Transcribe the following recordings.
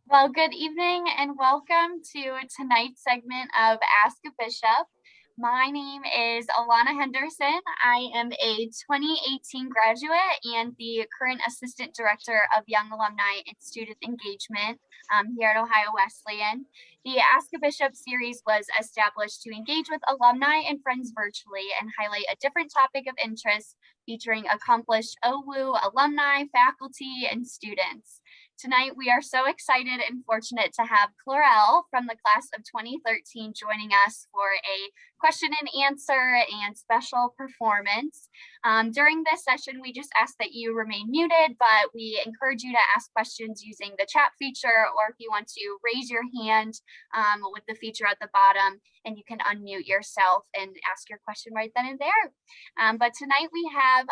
Well, good evening and welcome to tonight's segment of Ask a Bishop. My name is Alana Henderson. I am a 2018 graduate and the current Assistant Director of Young Alumni and Student Engagement here at Ohio Wesleyan. The Ask a Bishop series was established to engage with alumni and friends virtually and highlight a different topic of interest featuring accomplished OWU alumni, faculty, and students. Tonight, we are so excited and fortunate to have Clerel from the class of 2013 joining us for a question and answer and special performance. During this session, we just ask that you remain muted, but we encourage you to ask questions using the chat feature, or if you want to raise your hand with the feature at the bottom, and you can unmute yourself and ask your question right then and there. But tonight we have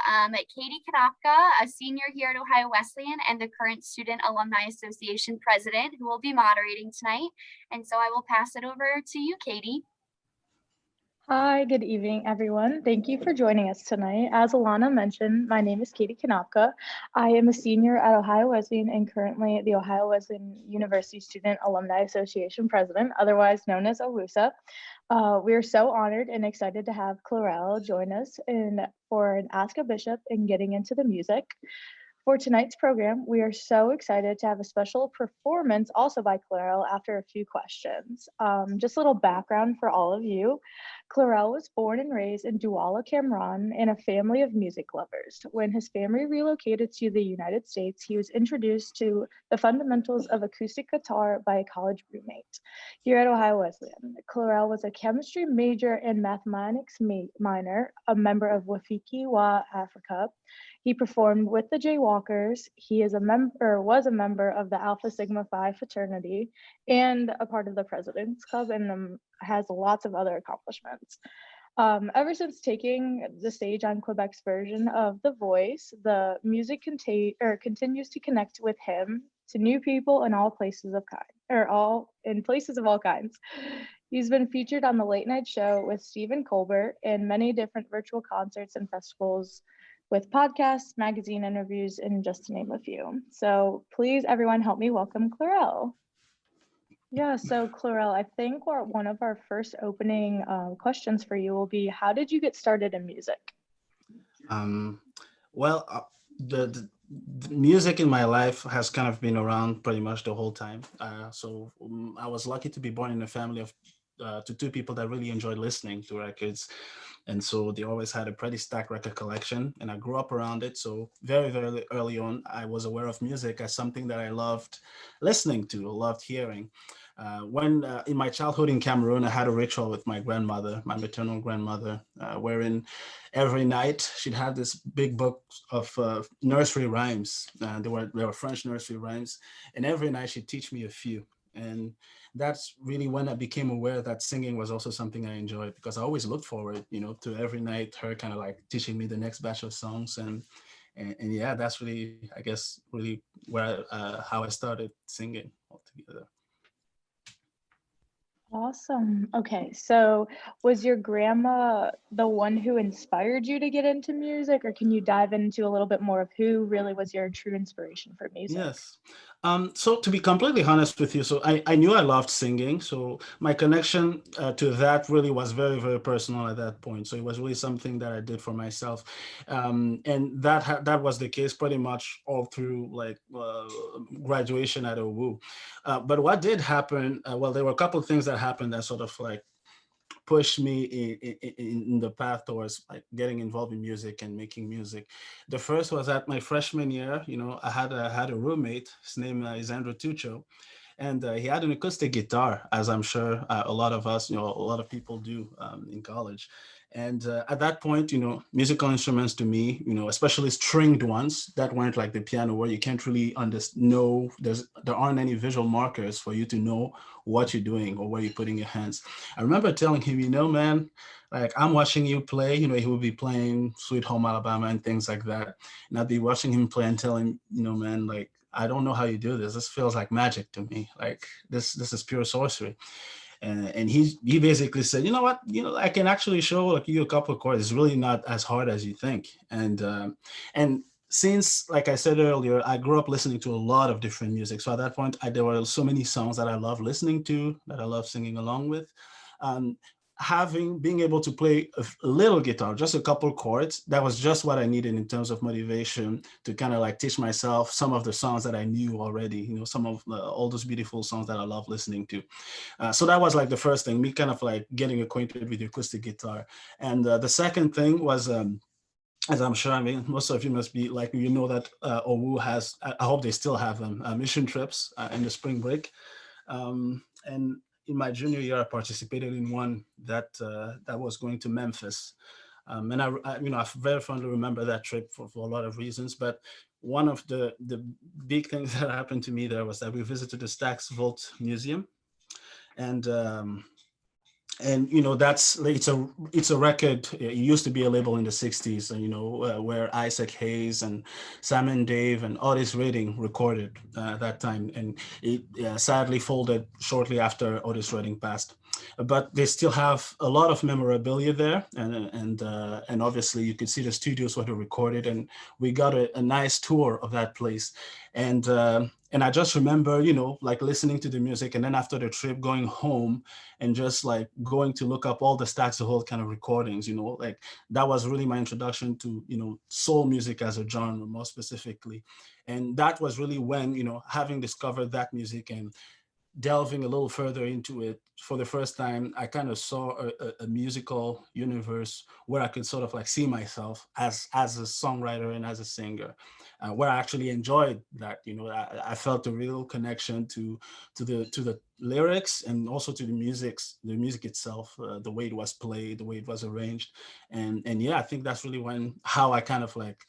Katie Kanopka, a senior here at Ohio Wesleyan and the current Student Alumni Association president, who will be moderating tonight. And so I will pass it over to you, Katie. Hi, good evening, everyone. Thank you for joining us tonight. As Alana mentioned, my name is Katie Kanopka. I am a senior at Ohio Wesleyan and currently the Ohio Wesleyan University Student Alumni Association president, otherwise known as OWUSA. We are so honored and excited to have Clerel join us for an Ask a Bishop and getting into the music. For tonight's program, we are so excited to have a special performance also by Clerel after a few questions. Just a little background for all of you. Clerel was born and raised in Douala, Cameroon in a family of music lovers. When his family relocated to the United States, he was introduced to the fundamentals of acoustic guitar by a college roommate. Here at Ohio Wesleyan, Clerel was a chemistry major and mathematics minor, a member of Wafiki Wa Africa. He performed with the Jaywalkers. He was a member of the Alpha Sigma Phi fraternity and a part of the President's Club, and has lots of other accomplishments. Ever since taking the stage on Quebec's version of The Voice, the music continues to connect with him to new people in places of all kinds. He's been featured on the Late Night Show with Stephen Colbert and many different virtual concerts and festivals, with podcasts, magazine interviews, and just to name a few. So please, everyone, help me welcome Clerel. Yeah, so Clerel, I think one of our first opening questions for you will be, how did you get started in music? Well, the music in my life has kind of been around pretty much the whole time. I was lucky to be born in a family of to two people that really enjoyed listening to records. And so they always had a pretty stacked record collection, and I grew up around it. So very, very early on, I was aware of music as something that I loved listening to, loved hearing. When in my childhood in Cameroon, I had a ritual with my grandmother, my maternal grandmother, wherein every night she'd have this big book of nursery rhymes. They were French nursery rhymes, and every night she'd teach me a few. And that's really when I became aware that singing was also something I enjoyed, because I always looked forward, to every night her kind of like teaching me the next batch of songs. And yeah, that's really, I guess, really where how I started singing altogether. Awesome. Okay, so was your grandma the one who inspired you to get into music, or can you dive into a little bit more of who really was your true inspiration for music? Yes. So to be completely honest with you, so I knew I loved singing. So my connection to that really was very, very personal at that point. So it was really something that I did for myself. And that was the case pretty much all through like graduation at OWU. But what did happen, well, there were a couple of things that happened that sort of like pushed me in the path towards like getting involved in music and making music. The first was at my freshman year. I had a roommate. His name is Andrew Tucho, and he had an acoustic guitar, as I'm sure a lot of us, a lot of people do in college. And at that point, musical instruments to me, especially stringed ones that weren't like the piano, where you can't really know, there aren't any visual markers for you to know what you're doing or where you're putting your hands. I remember telling him, man, like I'm watching you play, he would be playing Sweet Home Alabama and things like that. And I'd be watching him play and telling him, man, like, I don't know how you do this. This feels like magic to me. Like this is pure sorcery. And he basically said, you know what, I can actually show like you a couple of chords. It's really not as hard as you think. And since, like I said earlier, I grew up listening to a lot of different music. So at that point, there were so many songs that I love listening to, that I love singing along with. Um, being able to play a little guitar, just a couple chords, that was just what I needed in terms of motivation to kind of like teach myself some of the songs that I knew already, some of all those beautiful songs that I love listening to. So that was like the first thing, me kind of like getting acquainted with the acoustic guitar. And the second thing was, as I'm sure, I mean, most of you must be like, that OWU has, I hope they still have them, mission trips in the spring break. And in my junior year, I participated in one that was going to Memphis. And I very fondly remember that trip for a lot of reasons. But one of the big things that happened to me there was that we visited the Stax Volt Museum. And that's it's a record. It used to be a label in the 60s, where Isaac Hayes and Sam Dave and Otis Redding recorded that time, and it sadly folded shortly after Otis Redding passed. But they still have a lot of memorabilia there, and obviously you could see the studios where they recorded, and we got a nice tour of that place. And I just remember, like listening to the music, and then after the trip, going home and just like going to look up all the Stax of Holt kind of recordings, like that was really my introduction to, soul music as a genre, more specifically. And that was really when, having discovered that music and delving a little further into it for the first time, I kind of saw a musical universe where I could sort of like see myself as a songwriter and as a singer, where I actually enjoyed that. I felt a real connection to the lyrics and also to the music itself, the way it was played, the way it was arranged, and yeah, I think that's really how I kind of like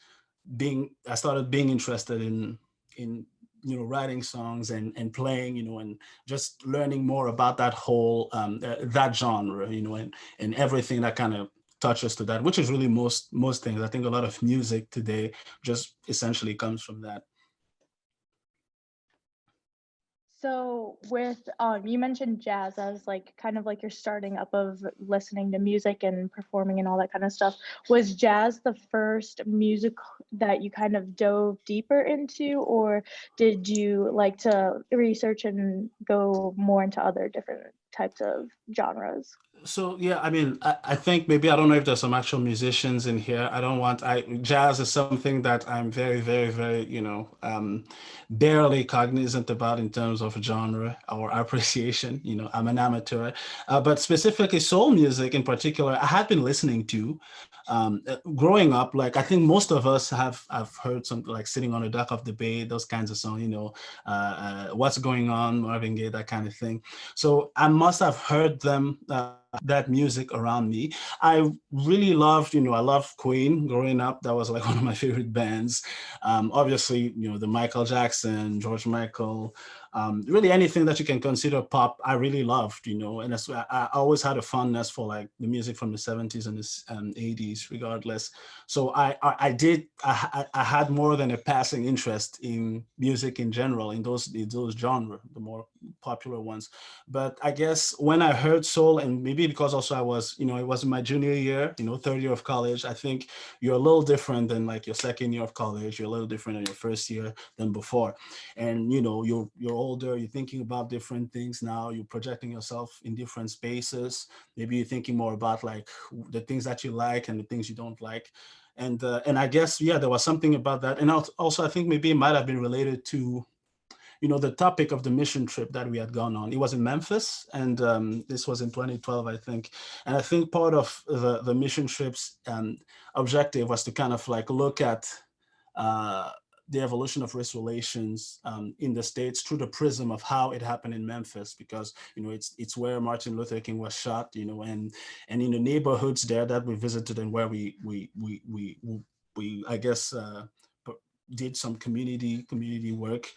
I started being interested in writing songs and playing, and just learning more about that whole that genre, and everything that kind of touches to that, which is really most things. I think a lot of music today just essentially comes from that. So with you mentioned jazz as like kind of like your starting up of listening to music and performing and all that kind of stuff. Was jazz the first music that you kind of dove deeper into, or did you like to research and go more into other different types of genres? So yeah, I mean, I think maybe, I don't know if there's some actual musicians in here. Jazz is something that I'm very, very, very, barely cognizant about in terms of genre or appreciation. I'm an amateur, but specifically soul music in particular, I had been listening to growing up. Like I think most of us have heard something like Sitting on the Dock of the Bay, those kinds of songs, What's Going On, Marvin Gaye, that kind of thing. So I must have heard them, that music around me. I really loved, I loved Queen growing up. That was like one of my favorite bands. Obviously, the Michael Jackson, George Michael, really anything that you can consider pop, I really loved, and that's why I always had a fondness for like the music from the 70s and the 80s, regardless. So I had more than a passing interest in music in general, in those genres, the more popular ones. But I guess when I heard soul, and maybe because also I was, it was my junior year, third year of college, I think you're a little different than like your second year of college. You're a little different than your first year than before. And, you're older, you're thinking about different things now, you're projecting yourself in different spaces. Maybe you're thinking more about like the things that you like and the things you don't like. And I guess, yeah, there was something about that. And also I think maybe it might have been related to, the topic of the mission trip that we had gone on. It was in Memphis, and this was in 2012, I think. And I think part of the mission trip's objective was to kind of like look at the evolution of race relations in the States through the prism of how it happened in Memphis, because it's where Martin Luther King was shot, and in the neighborhoods there that we visited, and where we I guess did some community work.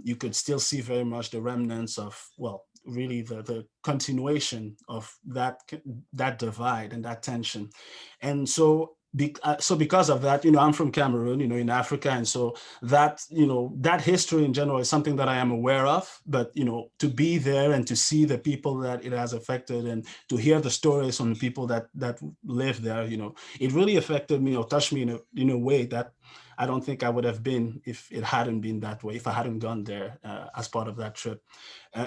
You could still see very much the remnants of, well, really the continuation of that divide and that tension. And so because of that, I'm from Cameroon, in Africa. And so that, that history in general is something that I am aware of, but, to be there and to see the people that it has affected, and to hear the stories from the people that live there, it really affected me, or touched me in a way that I don't think I would have been if it hadn't been that way, if I hadn't gone there as part of that trip.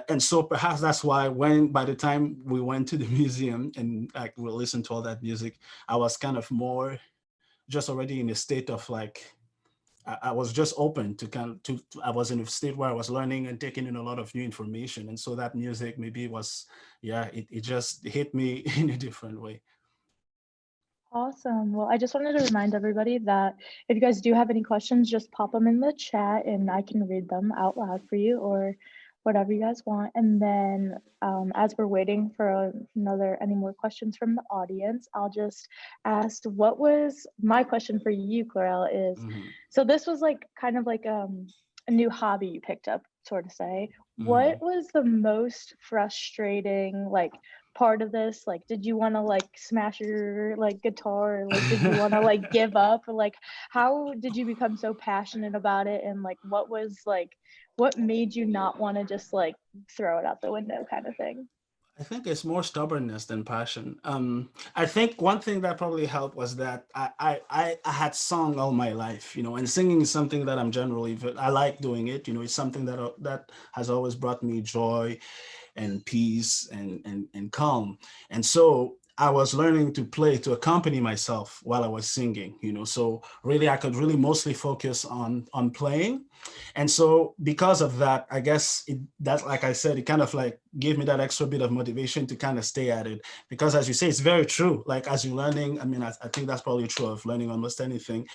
And so perhaps that's why by the time we went to the museum and like we listened to all that music, I was kind of more just already in a state of like, I was just open to I was in a state where I was learning and taking in a lot of new information. And so that music maybe was, yeah, it just hit me in a different way. Awesome. Well, I just wanted to remind everybody that if you guys do have any questions, just pop them in the chat and I can read them out loud for you or whatever you guys want. And then as we're waiting for any more questions from the audience, I'll just ask, what was my question for you, Clerel, is, so this was like kind of like a new hobby you picked up, sort of say. What was the most frustrating like part of this? Like, did you want to like smash your like guitar, or like did you want to like give up, or like how did you become so passionate about it, and like what made you not want to just like throw it out the window kind of thing? I think it's more stubbornness than passion. I think one thing that probably helped was that I had sung all my life, you know, and singing is something that I like doing it. You know, it's something that has always brought me joy and peace and calm. And so I was learning to play to accompany myself while I was singing, you know, so really I could really mostly focus on playing. And so because of that, I guess that, like I said, it kind of like gave me that extra bit of motivation to kind of stay at it. Because as you say, it's very true. Like as you're learning, I mean, I think that's probably true of learning almost anything.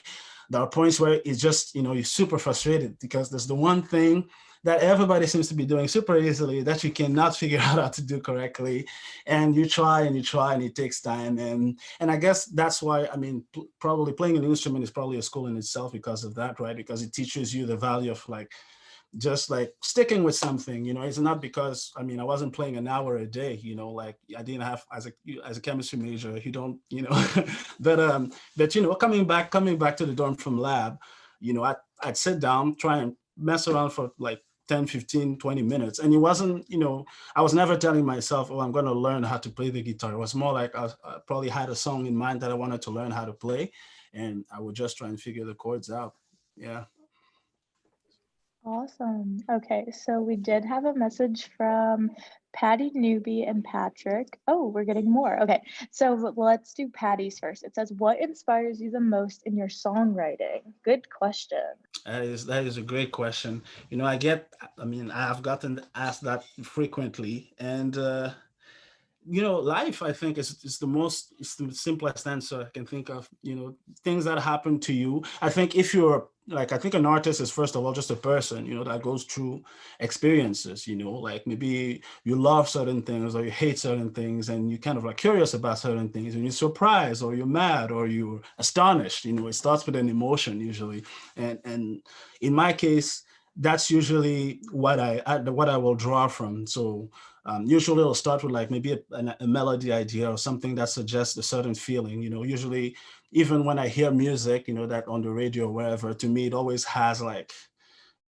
There are points where it's just, you know, you're super frustrated because there's the one thing that everybody seems to be doing super easily that you cannot figure out how to do correctly. And you try and it takes time. And I guess that's why, I mean, probably playing an instrument is probably a school in itself because of that, right? Because it teaches you the value of like, just like sticking with something, you know. It's not because, I mean, I wasn't playing an hour a day, you know, like I didn't have, as a chemistry major, you don't, you know, but you know, coming back to the dorm from lab, you know, I'd sit down, try and mess around for like 10, 15, 20 minutes. And it wasn't, you know, I was never telling myself, oh, I'm going to learn how to play the guitar. It was more like I probably had a song in mind that I wanted to learn how to play. And I would just try and figure the chords out. Yeah. Awesome. Okay, so we did have a message from Patty Newby and Patrick. Oh, we're getting more. Okay, so let's do Patty's first. It says, what inspires you the most in your songwriting? Good question. That is a great question. You know, I've gotten asked that frequently, and you know, life, I think, is it's the simplest answer I can think of. You know, things that happen to you. I think if you're like, I think an artist is first of all just a person, you know, that goes through experiences, you know, like maybe you love certain things or you hate certain things and you kind of like curious about certain things and you're surprised or you're mad or you're astonished, you know, it starts with an emotion usually. And in my case, that's usually what I will draw from. So usually it'll start with like maybe a melody idea or something that suggests a certain feeling. You know, usually even when I hear music, you know, that on the radio or wherever, to me it always has like,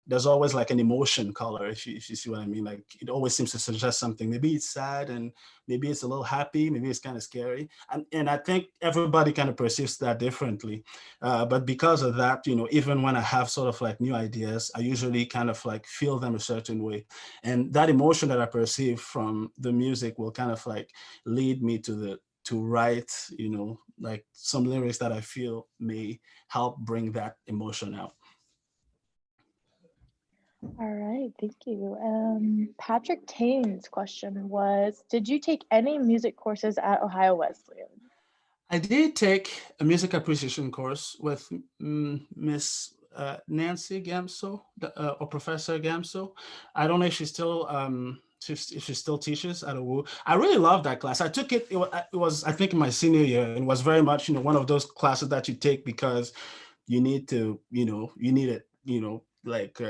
there's always like an emotion color, if you see what I mean. Like it always seems to suggest something. Maybe it's sad and maybe it's a little happy, maybe it's kind of scary. And I think everybody kind of perceives that differently. But because of that, you know, even when I have sort of like new ideas, I usually kind of like feel them a certain way. And that emotion that I perceive from the music will kind of like lead me to write, you know, like some lyrics that I feel may help bring that emotion out. All right, thank you. Patrick Tane's question was, did you take any music courses at Ohio Wesleyan? I did take a music appreciation course with Miss Nancy Gamso, or Professor Gamso. I don't know if if she still teaches at owu. I really loved that class. I took it. It was I think in my senior year, and it was very much, you know, one of those classes that you take because you need to, you know, you need it, you know, like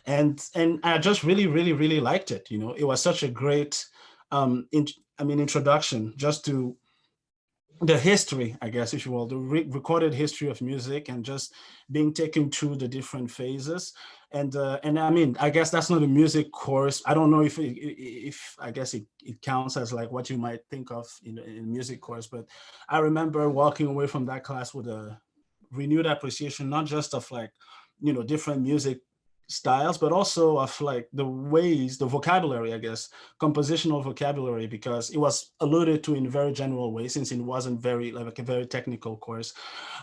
and I just really liked it. You know, it was such a great introduction just to the history, I guess, if you will, the recorded history of music and just being taken through the different phases. And I mean, I guess that's not a music course. I don't know if I guess it counts as like what you might think of in a music course, but I remember walking away from that class with renewed appreciation, not just of like, different music styles, but also of like the ways, the vocabulary, I guess, compositional vocabulary, because it was alluded to in a very general way, since it wasn't very like a very technical course.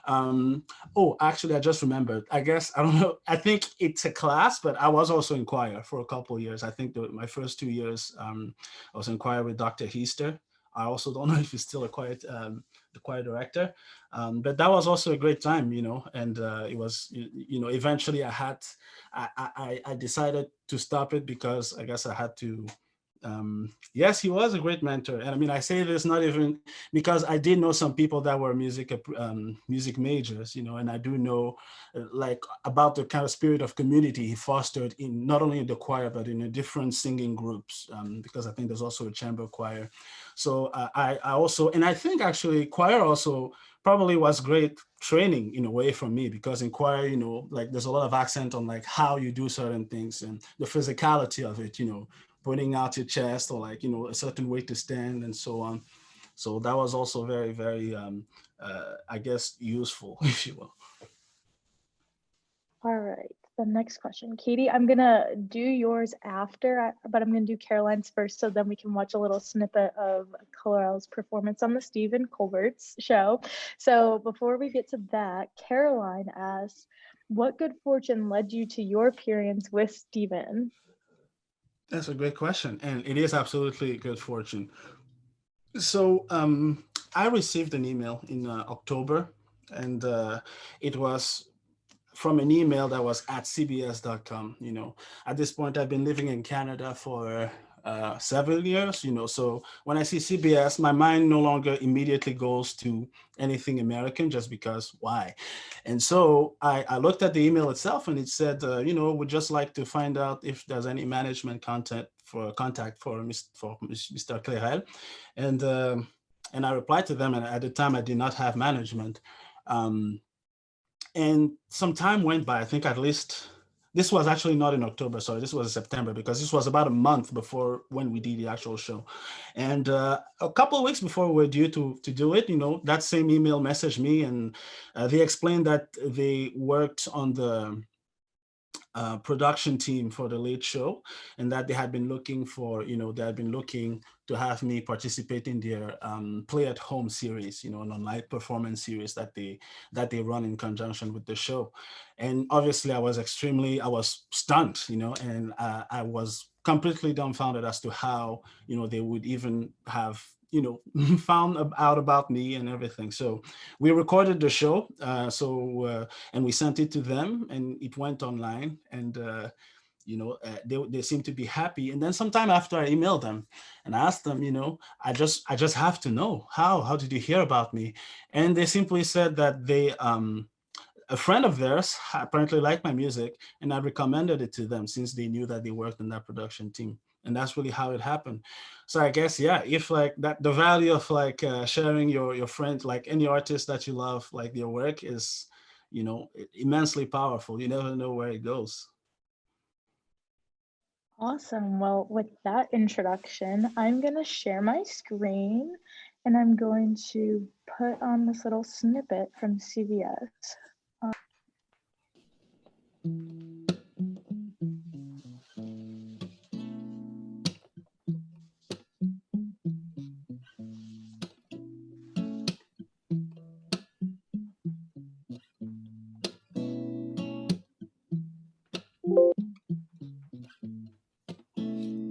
Oh, actually, I just remembered. I guess, I don't know. I think it's a class, but I was also in choir for a couple of years. I think my first 2 years, I was in choir with Dr. Heaster. I also don't know if he's still the choir director, but that was also a great time, and it was, eventually I decided to stop it because I guess I had to. Yes, he was a great mentor, and I mean, I say this not even because I did know some people that were music majors, and I do know like about the kind of spirit of community he fostered in not only in the choir but in the different singing groups, because I think there's also a chamber choir. So I also, and I think actually choir also probably was great training in a way for me, because in choir, like there's a lot of accent on like how you do certain things and the physicality of it, putting out your chest, or like, a certain way to stand and so on. So that was also very, very, I guess, useful, if you will. All right, the next question. Katie, I'm gonna do yours after, but I'm gonna do Caroline's first, so then we can watch a little snippet of Clerel's performance on the Stephen Colbert's show. So before we get to that, Caroline asks, what good fortune led you to your appearance with Stephen? That's a great question, and it is absolutely good fortune. So I received an email in October, and it was from an email that was at cbs.com. At this point, I've been living in Canada for several years, so when I see CBS, my mind no longer immediately goes to anything American, just because why? And so I looked at the email itself, and it said, would just like to find out if there's any management contact for Mr. Clerel. And I replied to them, and at the time I did not have management. And some time went by. I think at least this was actually not in October. Sorry, this was in September, because this was about a month before when we did the actual show. And a couple of weeks before we were due to do it, that same email messaged me, and they explained that they worked on the production team for the Late Show, and that they had been looking to have me participate in their Play at Home series, an online performance series that they run in conjunction with the show. And obviously, I was stunned, and I was completely dumbfounded as to how they would even have found out about me and everything. So we recorded the show, and we sent it to them, and it went online, and they seemed to be happy. And then sometime after, I emailed them and asked them, I just have to know, how did you hear about me? And they simply said that a friend of theirs apparently liked my music, and I recommended it to them, since they knew that they worked in that production team. And that's really how it happened. So I guess, yeah, if like that, the value of like sharing your friend, like any artist that you love, like their work is, immensely powerful. You never know where it goes. Awesome. Well, with that introduction, I'm going to share my screen, and I'm going to put on this little snippet from CBS.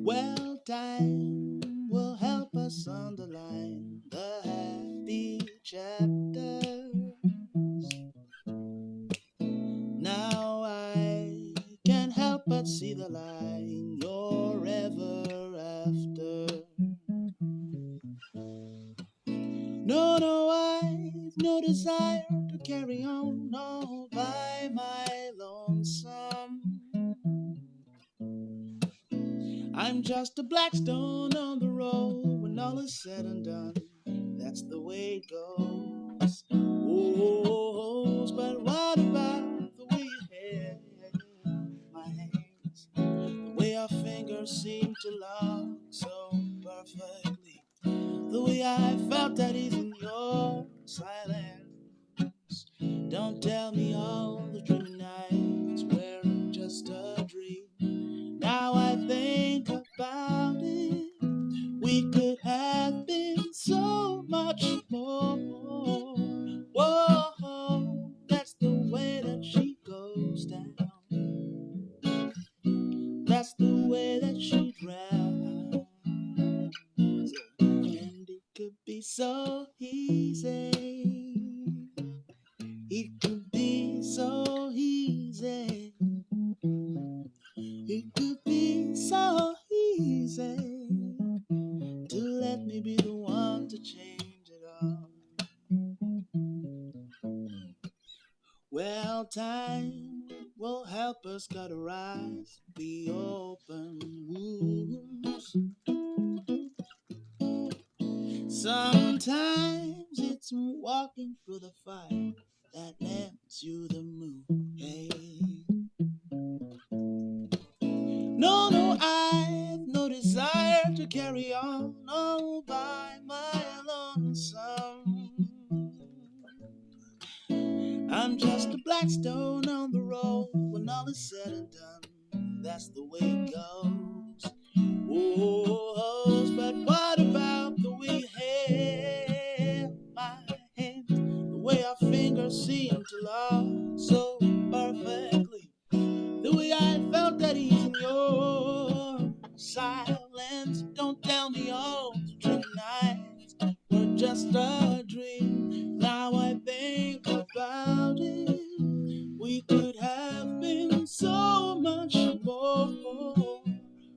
Well, time will help us underline the happy chapters. Now I can't help but see the line you're ever after. No, I've no desire to carry on all by my lonesome. I'm just a black stone on the road when all is said and done. That's the way it goes. Oh, but what about the way you held my hands? The way our fingers seem to lock so perfectly. The way I felt at ease in your silence. Don't tell me all the dreamy nights were just a dream. Now I think about it, we could have been so much more. Whoa, that's the way that she goes down. That's the way that she drives. And it could be so easy. It could be so easy. It could be so easy to let me be the one to change it all. Well, time will help us cauterize the open wounds. Sometimes it's walking through the fire that lends you the moon. Hey. No, I've no desire to carry on all by my lonesome. I'm just a black stone on the road when all is said and done. That's the way it goes. Oh, but what about the way you held my hand? The way our fingers seem to lock so perfectly. The way I felt at ease in your silence. Don't tell me all the dreamy nights were just a dream. Now I think about it, we could have been so much more.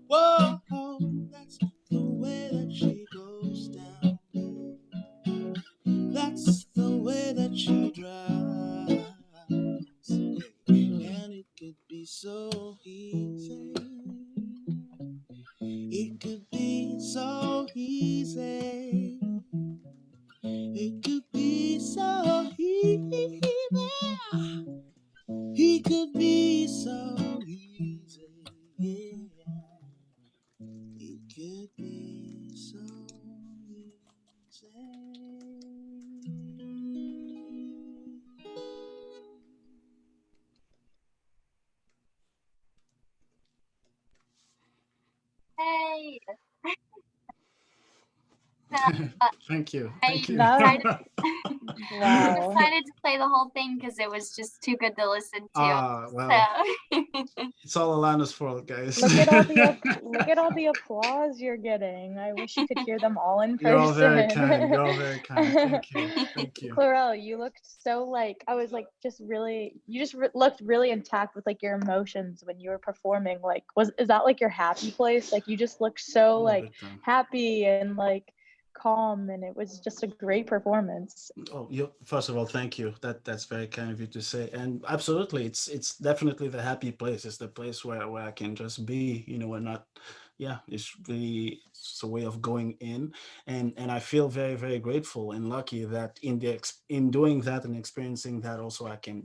Whoa, that's the way that she goes down. That's the way that she drives. And it could be so easy. It could be so easy. It could be so easy. He could be so easy. Yeah. It could be so Hey. So, Thank you. I Thank you. decided, I Wow. decided to play the whole thing because it was just too good to listen to. Well, So, it's all Alana's fault, guys. Look at all the applause you're getting. I wish you could hear them all in You're all very person. kind. You're all very kind. Thank you. Thank you. Clerel, you looked so like I was like just really you just looked really intact with like your emotions when you were performing. Like is that like your happy place? Like you just looked so Oh, like big time. happy and like calm, and it was just a great performance. Oh, first of all, thank you. That's very kind of you to say. And absolutely, it's definitely the happy place. It's the place where I can just be, and not, yeah, it's really it's a way of going in. And I feel very, very grateful and lucky that in doing that and experiencing that also I can,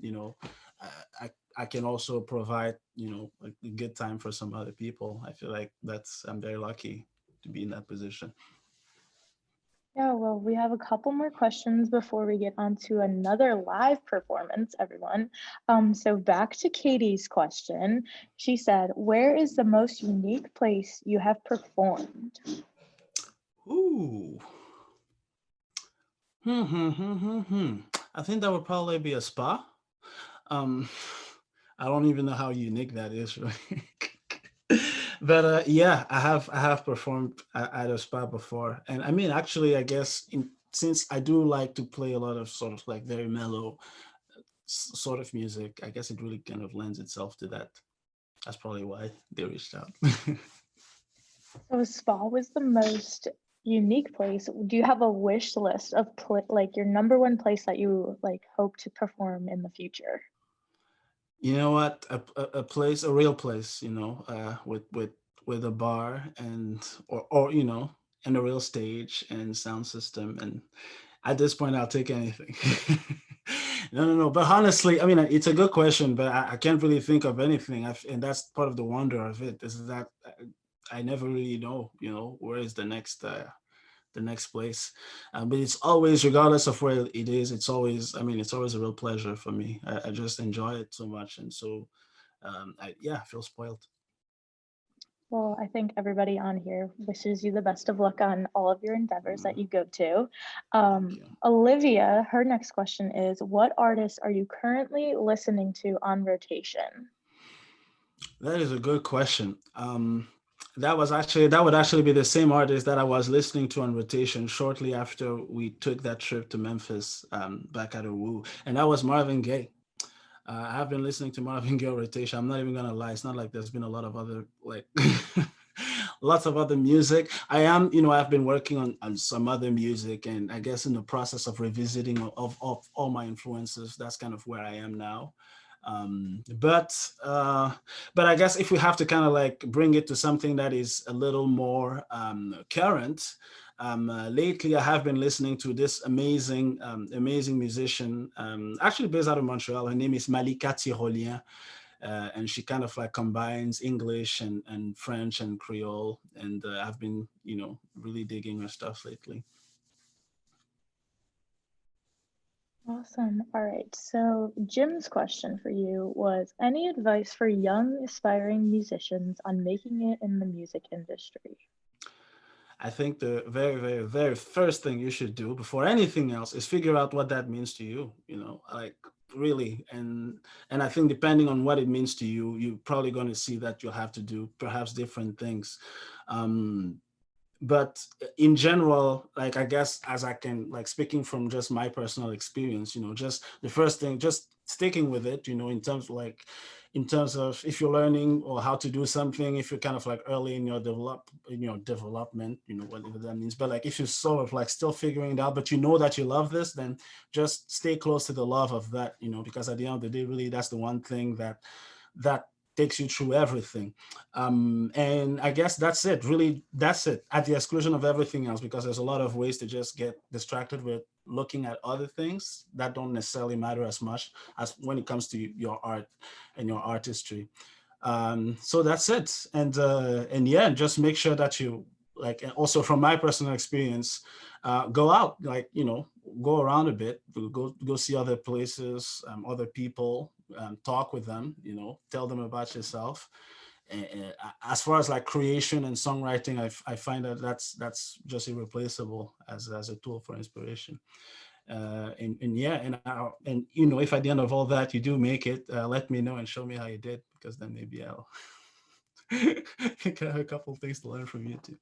I can also provide, a good time for some other people. I feel like I'm very lucky to be in that position. Yeah, well, we have a couple more questions before we get on to another live performance, everyone. So back to Katie's question. She said, where is the most unique place you have performed? Ooh. I think that would probably be a spa. Um, I don't even know how unique that is, right? But yeah, I have performed at a spa before, and I mean, actually, I guess since I do like to play a lot of sort of like very mellow sort of music, I guess it really kind of lends itself to that. That's probably why they reached out. So spa was the most unique place. Do you have a wish list of like your number one place that you like hope to perform in the future? You know what? A place, a real place, with a bar or and a real stage and sound system. And at this point, I'll take anything. No. But honestly, I mean, it's a good question, but I can't really think of anything. And that's part of the wonder of it is that I never really know, where is the next the next place. But it's always, regardless of where it is, it's always, I mean, it's always a real pleasure for me. I just enjoy it so much. And so, I feel spoiled. Well, I think everybody on here wishes you the best of luck on all of your endeavors that you go to. Thank you. Olivia, her next question is, what artists are you currently listening to on rotation? That is a good question. That would actually be the same artist that I was listening to on rotation shortly after we took that trip to Memphis, back at owu, and that was Marvin Gaye. I've been listening to Marvin Gaye on rotation. I'm not even gonna lie. It's not like there's been a lot of other like lots of other music. I've been working on some other music, and I guess in the process of revisiting of all my influences, that's kind of where I am now. But I guess if we have to kind of like bring it to something that is a little more current, lately I have been listening to this amazing musician, actually based out of Montreal. Her name is Malika Tyrolien. And she kind of like combines English and French and Creole. And I've been, really digging her stuff lately. Awesome. All right. So Jim's question for you was, any advice for young aspiring musicians on making it in the music industry? I think the very, very, very first thing you should do before anything else is figure out what that means to you, like really. And I think depending on what it means to you, you're probably going to see that you'll have to do perhaps different things. But in general, like, I guess as I can, like, speaking from just my personal experience, just the first thing, just sticking with it, in terms of if you're learning or how to do something, if you're kind of like early in your development, whatever that means. But like if you're sort of like still figuring it out, but you know that you love this, then just stay close to the love of that, because at the end of the day, really, that's the one thing that takes you through everything. And I guess that's it, really, that's it, at the exclusion of everything else, because there's a lot of ways to just get distracted with looking at other things that don't necessarily matter as much as when it comes to your art and your artistry. So that's it. And yeah, just make sure that you, like, and also from my personal experience, go out, like, go around a bit, go see other places, other people, talk with them, tell them about yourself. And as far as like creation and songwriting, I find that that's just irreplaceable as a tool for inspiration. And yeah, and if at the end of all that you do make it, let me know and show me how you did, because then maybe I'll I have a couple of things to learn from you too.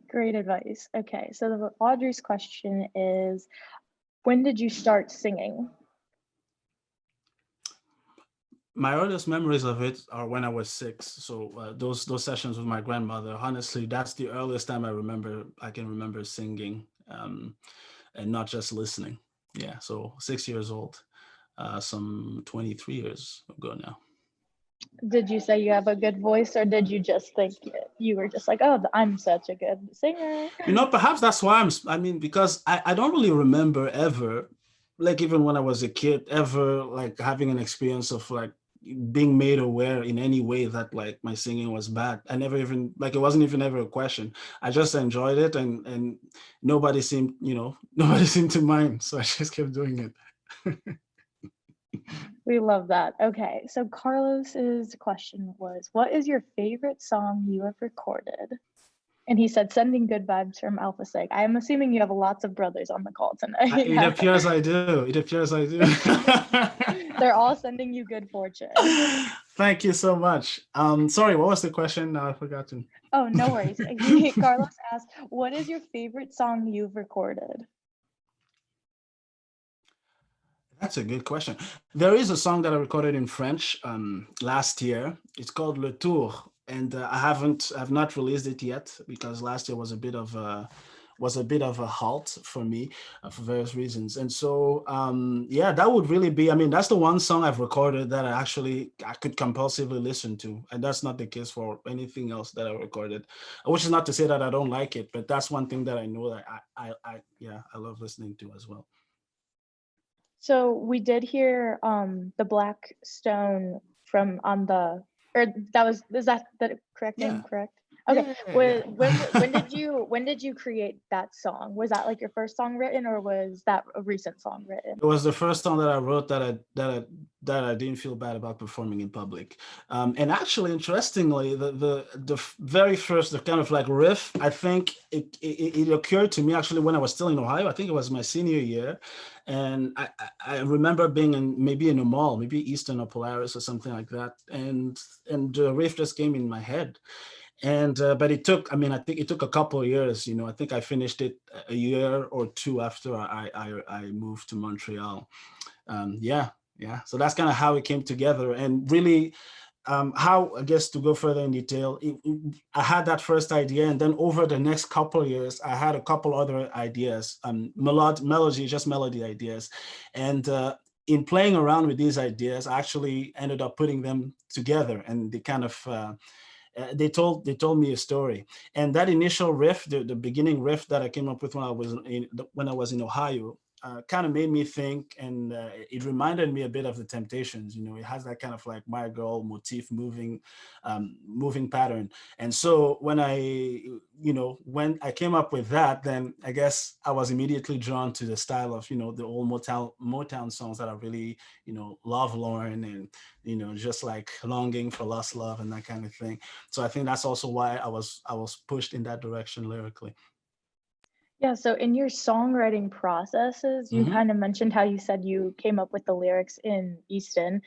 Great advice. Okay, so Audrey's question is, when did you start singing? My earliest memories of it are when I was 6. So those sessions with my grandmother, honestly, that's the earliest time I can remember singing, and not just listening. Yeah, so 6 years old, some 23 years ago now. Did you say you have a good voice, or did you just think you were just like, oh, I'm such a good singer? Perhaps that's why because I don't really remember ever, like even when I was a kid, ever like having an experience of like being made aware in any way that like my singing was bad. I never even, like, it wasn't even ever a question. I just enjoyed it, and nobody seemed to mind. So I just kept doing it. We love that. Okay, so Carlos's question was, what is your favorite song you have recorded? And he said, sending good vibes from Alpha Sig. I am assuming you have lots of brothers on the call tonight. It appears I do. They're all sending you good fortune. Thank you so much. Sorry, what was the question? Now I forgot to. Oh, no worries. Carlos asked, what is your favorite song you've recorded? That's a good question. There is a song that I recorded in French last year. It's called Le Tour, and I've not released it yet because last year was a bit of a halt for me for various reasons. And so yeah, that would really be, that's the one song I've recorded that I could compulsively listen to, and that's not the case for anything else that I recorded, which is not to say that I don't like it, but that's one thing that I know that I love listening to as well. So we did hear the Black Stone from is that the correct name, correct? Okay. Yeah. When did you create that song? Was that like your first song written, or was that a recent song written? It was the first song that I wrote that I didn't feel bad about performing in public. And actually, interestingly, the very first, the kind of like riff, I think it occurred to me actually when I was still in Ohio. I think it was my senior year, and I remember being maybe in a mall, maybe Eastern or Polaris or something like that, and the riff just came in my head. And but it took, I mean, I think it took a couple of years. I think I finished it a year or two after I moved to Montreal. Yeah, yeah. So that's kind of how it came together. And really, how, I guess, to go further in detail, I had that first idea, and then over the next couple of years, I had a couple other ideas, melody, just melody ideas. And in playing around with these ideas, I actually ended up putting them together, and they kind of they told me a story. And that initial riff, the beginning riff that I came up with when I was in Ohio, kind of made me think, and it reminded me a bit of the Temptations. It has that kind of like My Girl motif, moving pattern. And so when I came up with that, then I guess I was immediately drawn to the style of the old Motown songs that are really lovelorn, and just like longing for lost love and that kind of thing. So I think that's also why I was pushed in that direction lyrically. Yeah, so in your songwriting processes, you Hmm. kind of mentioned how you said you came up with the lyrics in Easton.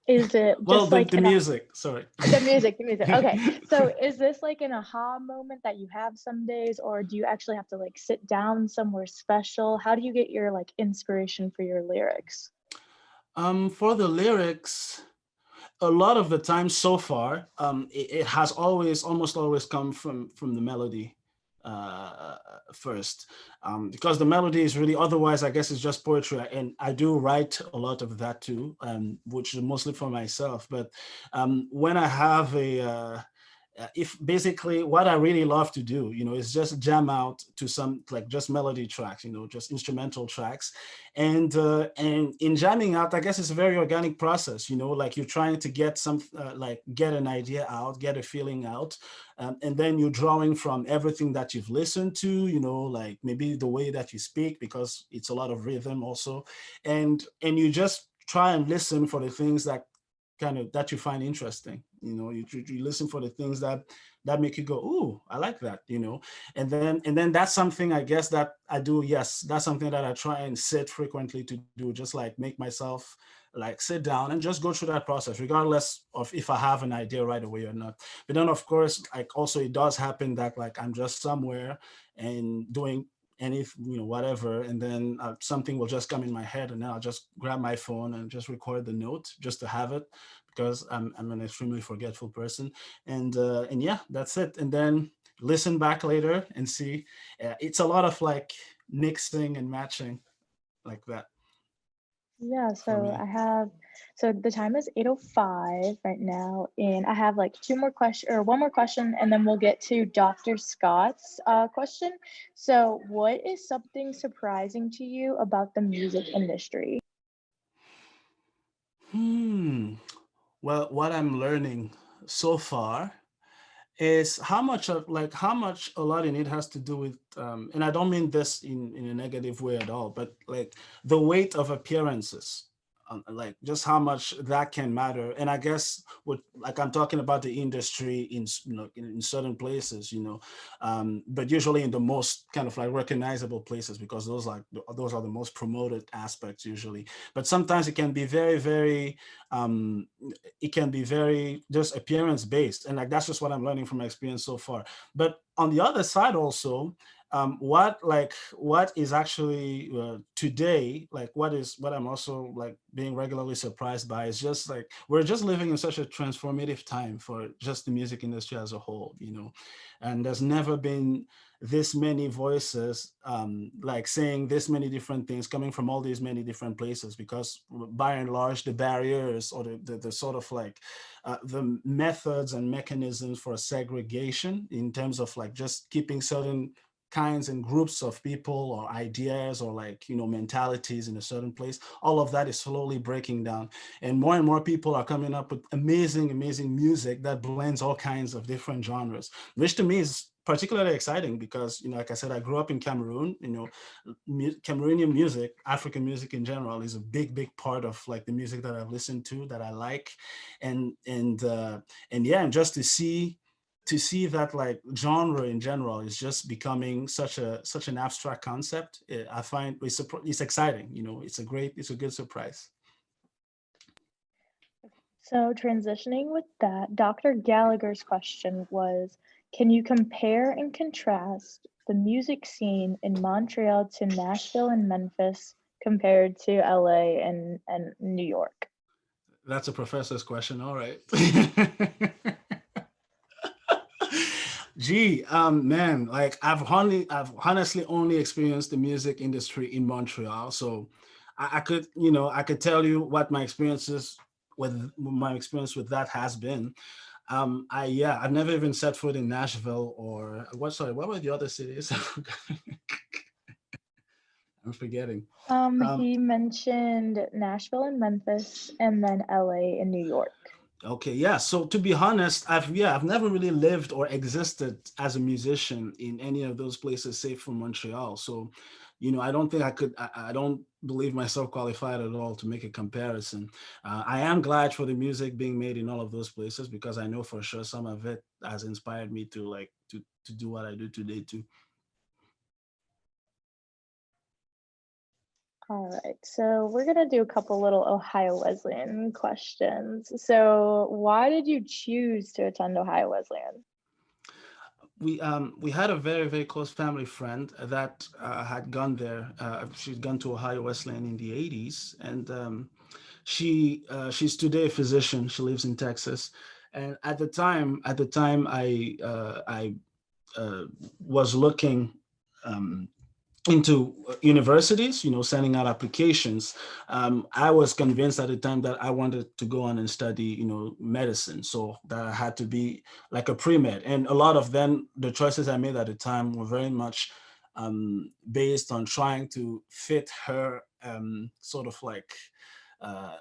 Is it Well, just like the music, sorry. the music? Okay. So is this like an aha moment that you have some days, or do you actually have to like sit down somewhere special? How do you get your like inspiration for your lyrics? For the lyrics, a lot of the time so far, it has almost always come from the melody first, because the melody is really, otherwise I guess it's just poetry, and I do write a lot of that too, which is mostly for myself. But when I have if basically what I really love to do, is just jam out to some like just melody tracks, just instrumental tracks. And in jamming out, I guess it's a very organic process, like you're trying to get like get an idea out, get a feeling out. And then you're drawing from everything that you've listened to, like maybe the way that you speak, because it's a lot of rhythm also. And you just try and listen for the things that you find interesting. You listen for the things that make you go, "Ooh, I like that," and then that's something, I guess, that I do. Yes, that's something that I try and sit frequently to do, just like make myself like sit down and just go through that process, regardless of if I have an idea right away or not. But then, of course, like also it does happen that like I'm just somewhere and doing any whatever, and then something will just come in my head, and then I'll just grab my phone and just record the note just to have it, because I'm an extremely forgetful person. And yeah, that's it. And then listen back later and see. It's a lot of like mixing and matching like that Yeah, for so me. so the time is 8:05 right now, and I have like two more question or one more question, and then we'll get to Dr. Scott's question. So, what is something surprising to you about the music industry? Hmm. Well, what I'm learning so far is how much a lot in it has to do with, and I don't mean this in a negative way at all, but like the weight of appearances, like just how much that can matter. And I guess what, like, I'm talking about the industry in certain places, but usually in the most kind of like recognizable places, because those are the most promoted aspects usually. But sometimes it can be very, very um, it can be very just appearance based, and like that's just what I'm learning from my experience so far. But on the other side also, what is actually today, like what I'm also like being regularly surprised by, is just like we're just living in such a transformative time for just the music industry as a whole, and there's never been this many voices, like saying this many different things coming from all these many different places, because by and large the barriers, or the sort of like the methods and mechanisms for segregation in terms of like just keeping certain kinds and groups of people or ideas or like, mentalities in a certain place, all of that is slowly breaking down. And more people are coming up with amazing, amazing music that blends all kinds of different genres, which to me is particularly exciting because, like I said, I grew up in Cameroon. Cameroonian music, African music in general, is a big, big part of like the music that I've listened to, that I like. And yeah, and just to see that like genre in general is just becoming such an abstract concept. I find it's exciting. It's a good surprise. So transitioning with that, Dr. Gallagher's question was, can you compare and contrast the music scene in Montreal to Nashville and Memphis compared to LA and New York? That's a professor's question. All right. Gee, man, like I've honestly only experienced the music industry in Montreal, so I could tell you what my experience with that has been. I've never even set foot in Nashville or what were the other cities? I'm forgetting. Um, He mentioned Nashville and Memphis and then LA and New York. Okay, yeah. So to be honest, I've never really lived or existed as a musician in any of those places, save for Montreal. So, I don't think I could. I don't believe myself qualified at all to make a comparison. I am glad for the music being made in all of those places because I know for sure some of it has inspired me to like to do what I do today too. All right, so we're gonna do a couple little Ohio Wesleyan questions. So why did you choose to attend Ohio Wesleyan? We had a very very close family friend that had gone there. She'd gone to Ohio Wesleyan in the 80s, and she's today a physician. She lives in Texas, and at the time I was looking um, into universities, sending out applications. I was convinced at the time that I wanted to go on and study, medicine. So that I had to be like a pre-med. And a lot of then the choices I made at the time were very much based on trying to fit her sort of like uh,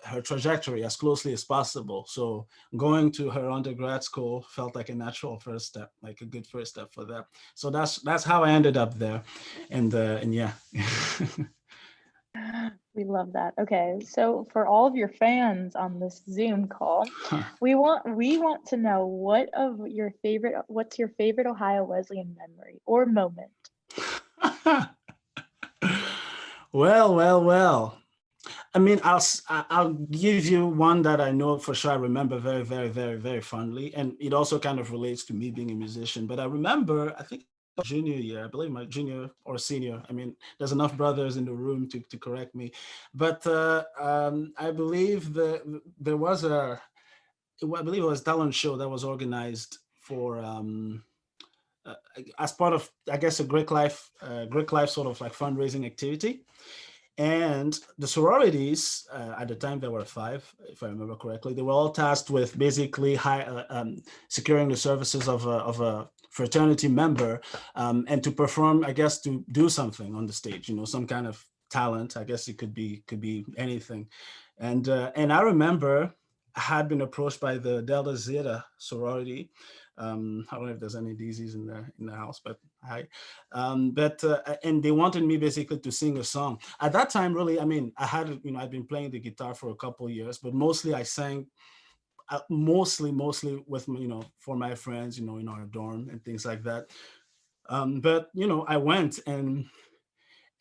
her trajectory as closely as possible. So going to her undergrad school felt like a natural first step, like a good first step for that. So that's how I ended up there, and yeah. We love that. Okay, so for all of your fans on this Zoom call, we want to know what's your favorite Ohio Wesleyan memory or moment? Well. I mean, I'll give you one that I know for sure I remember very, very, very, very fondly, and it also kind of relates to me being a musician. But I remember, I think junior year, I believe my junior or senior. I mean, there's enough brothers in the room to correct me, but I believe there was I believe it was a talent show that was organized for. Uh, as part of, I guess, a Greek life sort of like fundraising activity, and the sororities, at the time there were five, if I remember correctly, they were all tasked with basically securing the services of a fraternity member, and to perform, I guess, to do something on the stage, some kind of talent. I guess it could be anything. And I remember I had been approached by the Delta Zeta sorority. I don't know if there's any DZs in the house, but hi. But and they wanted me basically to sing a song. At that time, really, I mean, I'd been playing the guitar for a couple of years, but mostly I sang, mostly with for my friends, in our dorm and things like that. But I went, and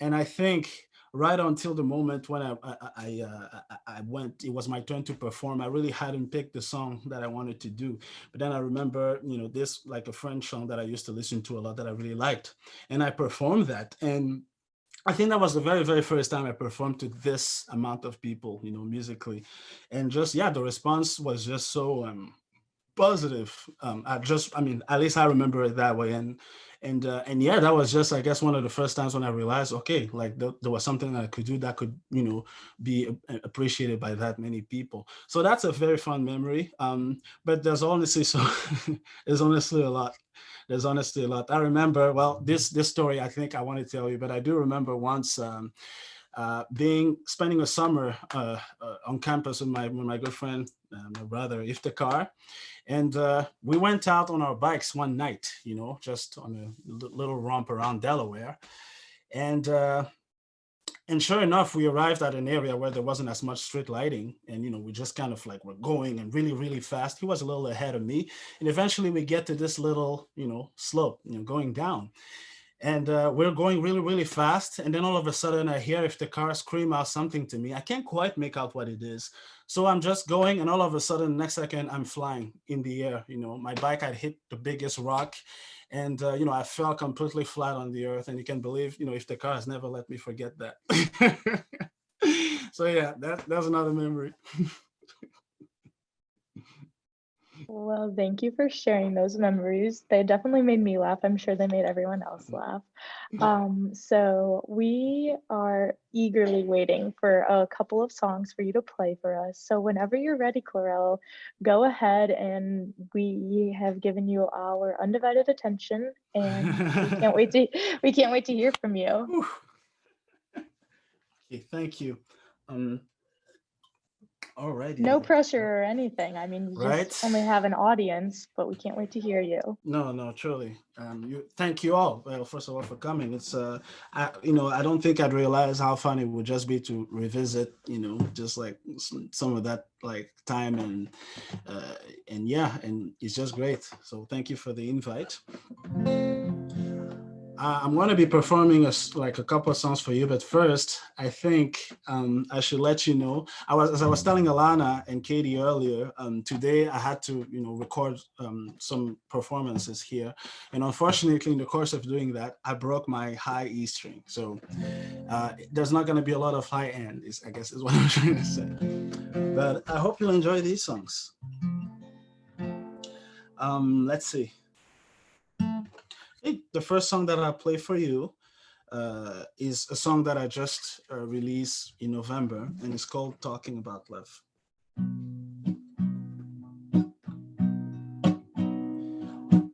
I think right until the moment when I went, it was my turn to perform. I really hadn't picked the song that I wanted to do, but then I remember, this like a French song that I used to listen to a lot that I really liked, and I performed that. And I think that was the very, very first time I performed to this amount of people, musically, and just, yeah, the response was just so positive. I mean, at least I remember it that way. And yeah, that was just, I guess, one of the first times when I realized, okay, like there was something that I could do that could, be appreciated by that many people. So that's a very fun memory. But there's honestly there's honestly a lot. There's honestly a lot. I remember, well, this story I think I want to tell you, but I do remember once spending a summer on campus with my good friend, my brother Iftikhar, and we went out on our bikes one night, just on a little romp around Delaware, and sure enough, we arrived at an area where there wasn't as much street lighting, and we just kind of like were going and really, really fast. He was a little ahead of me, and eventually we get to this little, slope, going down. And we're going really, really fast. And then all of a sudden I hear if the car scream out something to me. I can't quite make out what it is. So I'm just going, and all of a sudden, next second, I'm flying in the air. My bike had hit the biggest rock, and I fell completely flat on the earth. And you can believe, if the car has never let me forget that. So yeah, that's another memory. Well, thank you for sharing those memories. They definitely made me laugh. I'm sure they made everyone else laugh. So we are eagerly waiting for a couple of songs for you to play for us. So whenever you're ready, Clerel, go ahead, and we have given you our undivided attention, and we can't wait to hear from you. Okay, thank you. Alrighty. No pressure or anything. I mean, you Right? just only have an audience, but we can't wait to hear you. No, truly. Thank you all. Well, first of all, for coming. It's I don't think I'd realize how fun it would just be to revisit, just like some of that like time, and yeah, and it's just great. So thank you for the invite. I'm going to be performing a couple of songs for you, but first, I think I should let you know. As I was telling Alana and Katie earlier, today I had to, record some performances here, and unfortunately, in the course of doing that, I broke my high E string. So there's not going to be a lot of high end, I guess is what I'm trying to say. But I hope you'll enjoy these songs. Let's see. The first song that I'll play for you is a song that I just released in November, and it's called Talking About Love.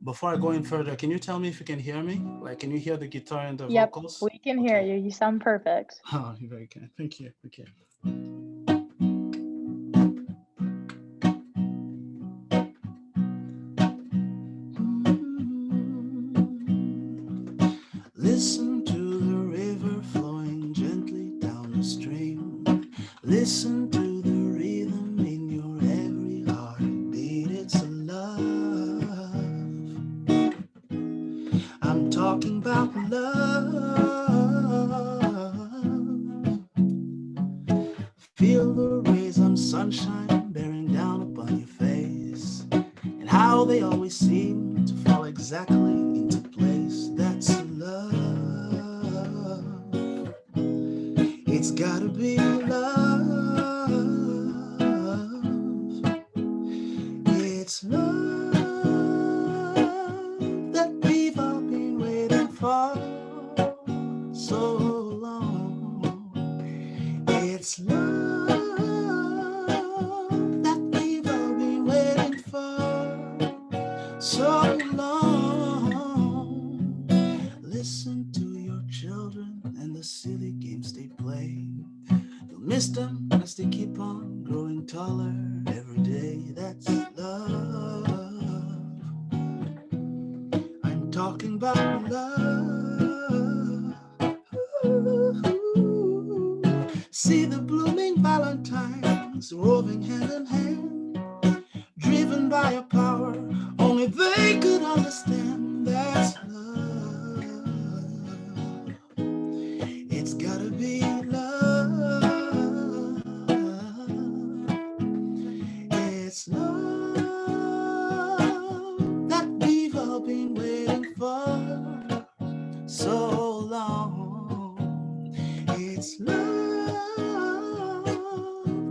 Before I go in further, can you tell me if you can hear me? Like, can you hear the guitar and the vocals? Yep, we can hear you. You sound perfect. Oh, you're very kind. Thank you. Okay. Listen to the river flowing gently down the stream. Listen to the rhythm in your every heartbeat. It's a love. I'm talking about love. Feel the rays of sunshine bearing down upon your face, and how they always seem to fall exactly into place. That's love. It's gotta be love. It's love that we've all been waiting for so long. It's love that we've all been waiting for so long. Listen to your children and the silly games they play. You'll miss them as they keep on growing taller every day. That's love. I'm talking about love. See the blooming valentines roving hand in hand, driven by a power only they could understand. That's love. It's gotta be love. It's love that we've all been waiting for so long. It's love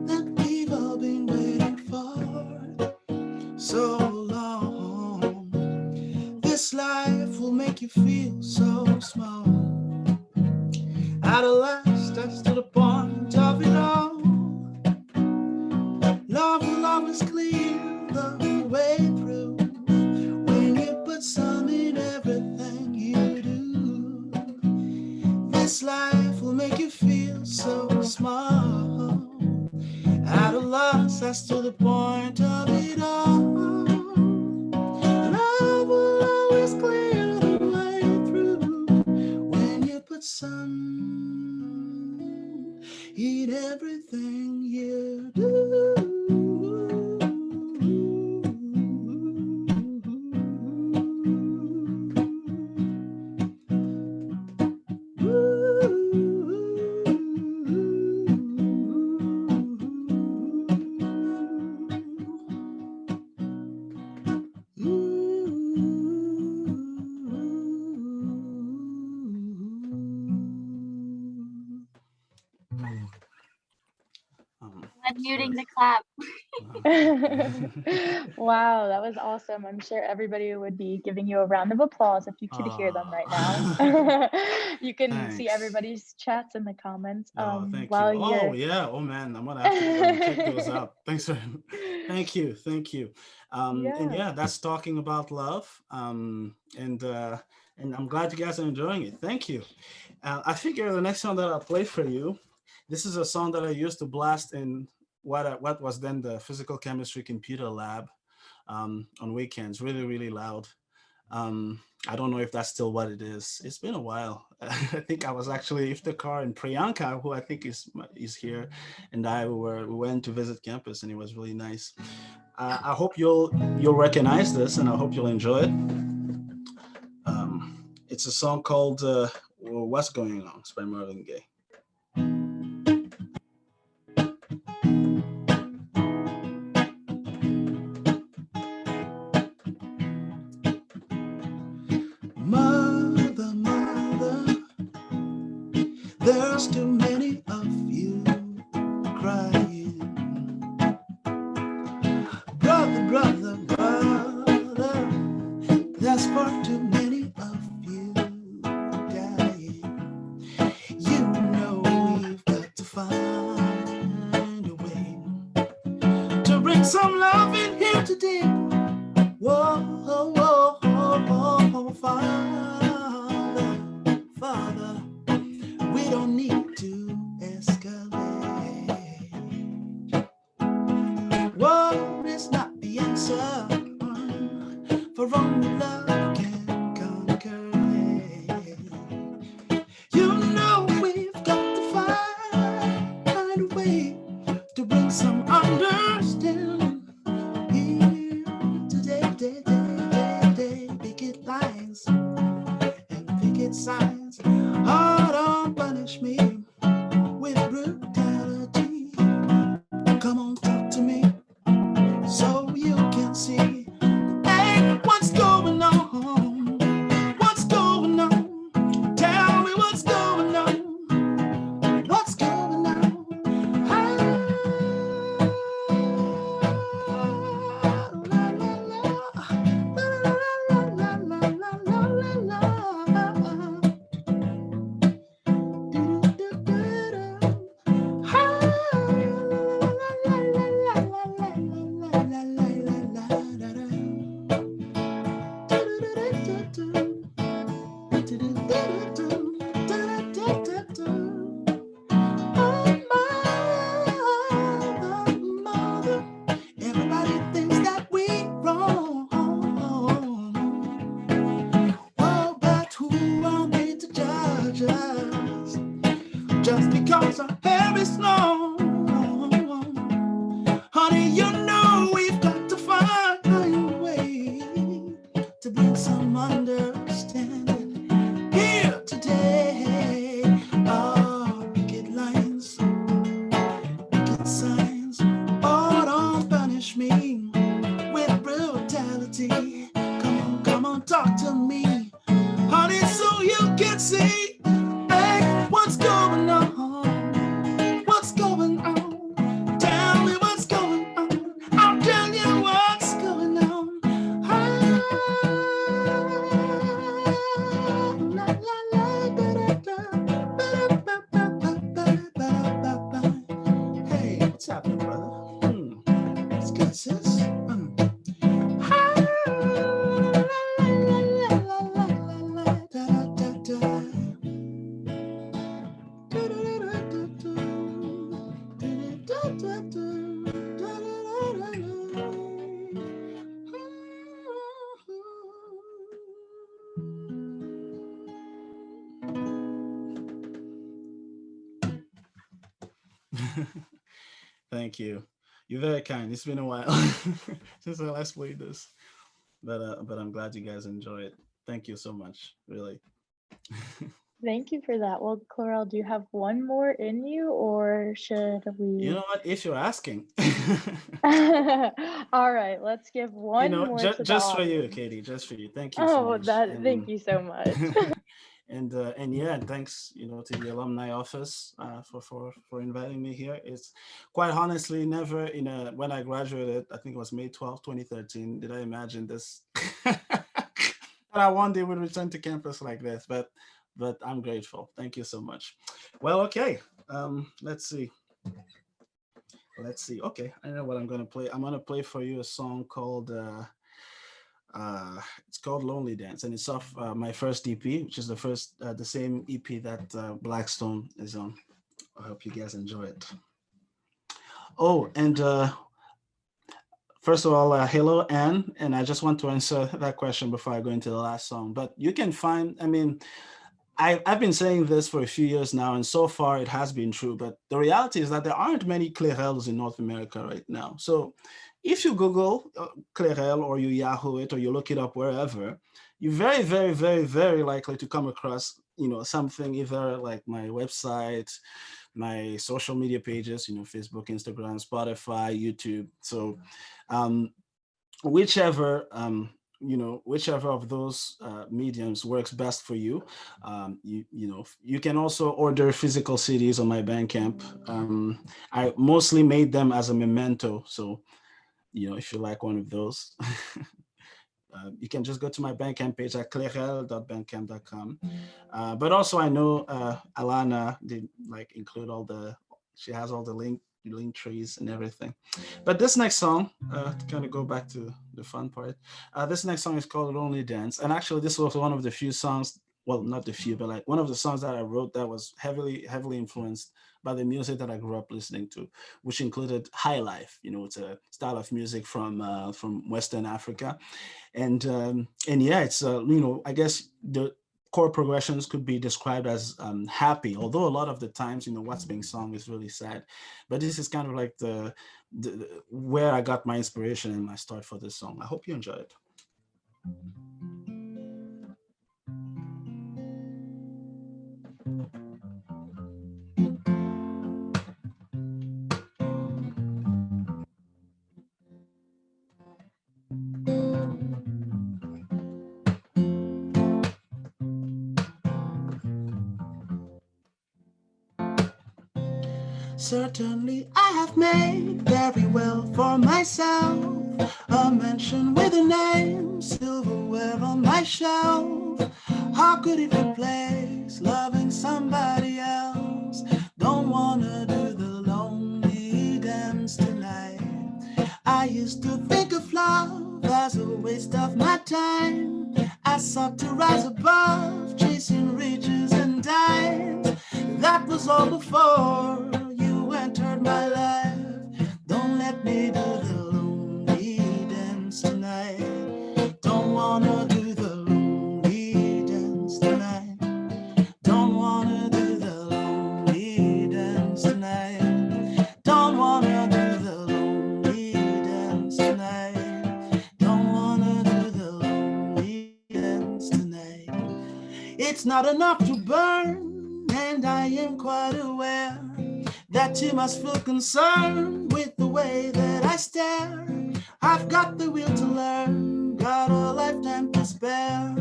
that we've all been waiting for so always clear the way through when you put some in everything you do. This life will make you feel so small, at a loss as to the point of it all. Love will always clear the way through when you put some in everything you do. Unmuting the clap. Wow, that was awesome. I'm sure everybody would be giving you a round of applause if you could hear them right now. You can see Thanks. everybody's chats in the comments. Oh, thank While you. Oh, you're yeah. Oh, man. I'm gonna have to go and check those out. Thanks for. Thank you. Thank you. And yeah. yeah, that's talking about love. And I'm glad you guys are enjoying it. Thank you. I figure the next song that I'll play for you, this is a song that I used to blast in what was then the physical chemistry computer lab on weekends, really, really loud. I don't know if that's still what it is. It's been a while. I think I was actually Iftikhar and Priyanka, who I think is here, and we went to visit campus, and it was really nice. I hope you'll recognize this, and I hope you'll enjoy it. It's a song called "What's Going On." It's by Marvin Gaye. Mother, mother, there's too many of you crying. Brother, brother, brother, there's far too many of you dying. You know we've got to find a way to bring some love in here today. Whoa, whoa, whoa, whoa, Father, Father, we don't need to escalate. War is not the answer, for only love can conquer it. You know we've got to find a way to bring some understanding here today, picket lines and picket signs. Oh, don't punish me with brutality. Come on, talk to me so you can see. Hey, what's going on? What's going on? Tell me what's going on. What's going on? Everybody thinks that we wrong. Oh, but who are they to judge us? Just because our hair is long. Honey, you know we've got to find a way to bring some understanding here today. Oh, picket lines, picket signs. Oh, don't punish me with brutality. Come on, talk to me, honey, so you can see. Hey, what's going on? What's going on? Tell me what's going on. sis. Thank you. You're very kind. It's been a while since I last played this, but I'm glad you guys enjoy it. Thank you so much, really. Thank you for that. Well, Clerel, do you have one more in you, or should we? You know what? If you're asking, All right, let's give one more to the just for you, audience. Katie, just for you. Thank you so Oh, much. thank you so much. And yeah, and thanks, to the alumni office for inviting me here. It's quite honestly never when I graduated, I think it was May 12th, 2013, did I imagine this that I one day would return to campus like this, but I'm grateful. Thank you so much. Well, okay. Let's see. Okay, I know what I'm gonna play. I'm gonna play for you a song called it's called Lonely Dance, and it's off my first EP, which is the same EP that Blackstone is on. I hope you guys enjoy it. Oh, and first of all, hello, Anne, and I just want to answer that question before I go into the last song. But you can find, I mean, I've been saying this for a few years now, and so far it has been true. But the reality is that there aren't many Clerels in North America right now. So if you Google Clerel, or you Yahoo it, or you look it up wherever, you're very, very, very, very likely to come across, something either like my website, my social media pages, Facebook, Instagram, Spotify, YouTube. So whichever whichever of those mediums works best for you. You can also order physical CDs on my Bandcamp. I mostly made them as a memento, so if you like one of those, you can just go to my Bandcamp page at clerel.bandcamp.com. But also, I know Alana did include she has all the link trees and everything. But this next song, to kind of go back to the fun part, this next song is called Lonely Dance. And actually, this was one of the few songs, well, not the few, but one of the songs that I wrote that was heavily influenced by the music that I grew up listening to, which included high life. It's a style of music from Western Africa. And yeah, it's, I guess the chord progressions could be described as happy, although a lot of the times, what's being sung is really sad. But this is kind of like the where I got my inspiration and my start for this song. I hope you enjoy it. Certainly I have made very well for myself a mansion with a name, silverware on my shelf. How could it replace loving somebody else? Don't wanna do the lonely dance tonight. I used to think of love as a waste of my time. I sought to rise above, chasing riches and dimes. That was all before entered my life. Don't let me do the lonely dance tonight. Don't wanna do the lonely dance tonight. Don't wanna do the lonely dance tonight. Don't wanna do the lonely dance tonight. Don't wanna do the lonely dance tonight. It's not enough to burn, and I am quite aware that you must feel concerned with the way that I stare. I've got the will to learn, got a lifetime to spare.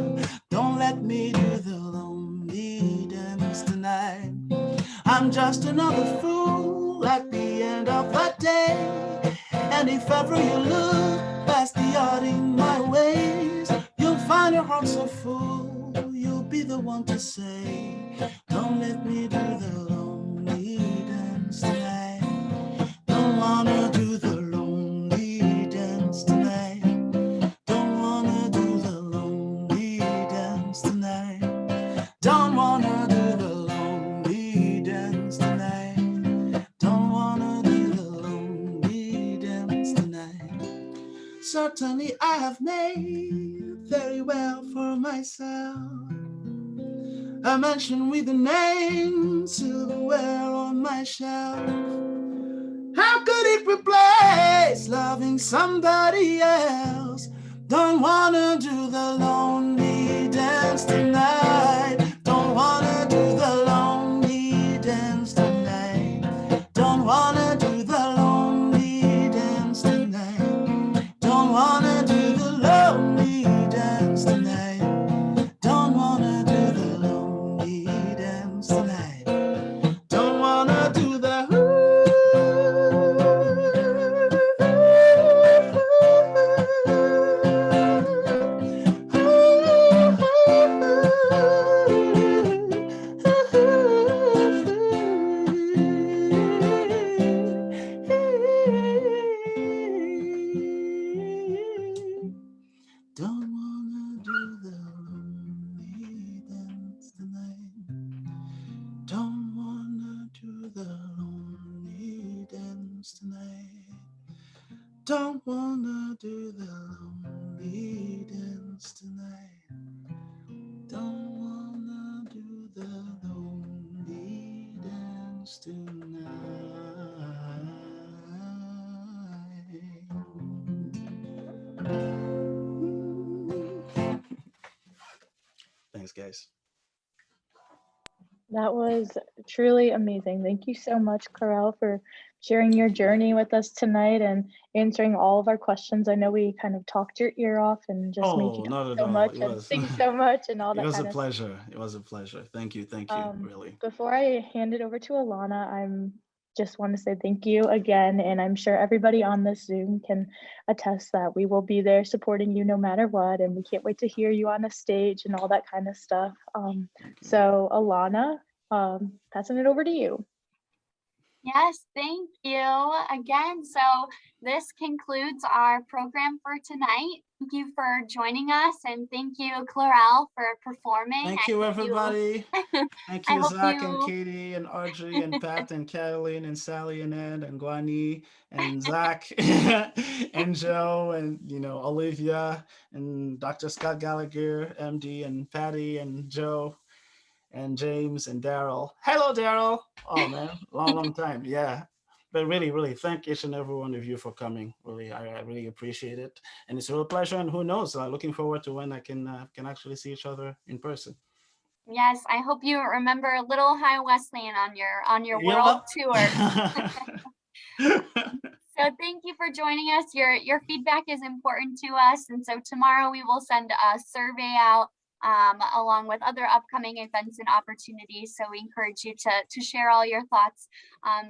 Don't let me do the lonely dance tonight. I'm just another fool at the end of the day. And if ever you look past the odd in my ways, you'll find your heart so full, you'll be the one to say, don't let me do the lonely dance tonight. Don't wanna do the lonely Don't wanna do the lonely dance tonight. Don't wanna do the lonely dance tonight. Certainly I have made very well for myself a mansion with the name silverware on my shelf. How could it replace loving somebody else? Don't wanna do the lonely dance tonight. Don't wanna do the lonely dance tonight. Don't wanna do the lonely dance tonight. Don't wanna do the lonely dance tonight. Don't wanna do the lonely dance tonight. Don't wanna do the Don't wanna do the lonely dance tonight. Don't wanna do the lonely dance tonight. Don't wanna do the lonely dance tonight. Don't wanna do the lonely dance tonight. Thanks, guys. That was truly amazing. Thank you so much, Clerel, for sharing your journey with us tonight and answering all of our questions. I know we kind of talked your ear off and just made you Not talk at so all. much It and was sing so much and all it that was a kind of stuff. pleasure. It was a pleasure. Thank you, really. Before I hand it over to Alana, I'm just want to say thank you again, and I'm sure everybody on this Zoom can attest that we will be there supporting you no matter what, and we can't wait to hear you on a stage and all that kind of stuff. So Alana, passing it over to you. Yes, thank you again. So this concludes our program for tonight. Thank you for joining us, and thank you, Clerel, for performing. Thank you, everybody. Thank I you, hope Zach and you- Katie and Audrey and Pat and Caroline and Sally and Ed and Guani and Zach and Joe and Olivia and Dr. Scott Gallagher, MD, and Patty and Joe and James and Daryl. Hello, Daryl. Oh man, long time. Yeah. But really, thank each and every one of you for coming. Really, I really appreciate it, and it's a real pleasure. And who knows? Looking forward to when I can actually see each other in person. Yes, I hope you remember Little Ohio Wesleyan on your Yeah, world well. tour. So thank you for joining us. Your feedback is important to us, and so tomorrow we will send a survey out along with other upcoming events and opportunities. So we encourage you to share all your thoughts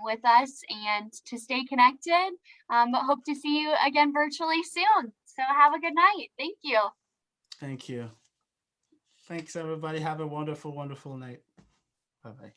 with us and to stay connected. But hope to see you again virtually soon. So have a good night. Thank you. Thank you. Thanks, everybody. Have a wonderful night. Bye-bye.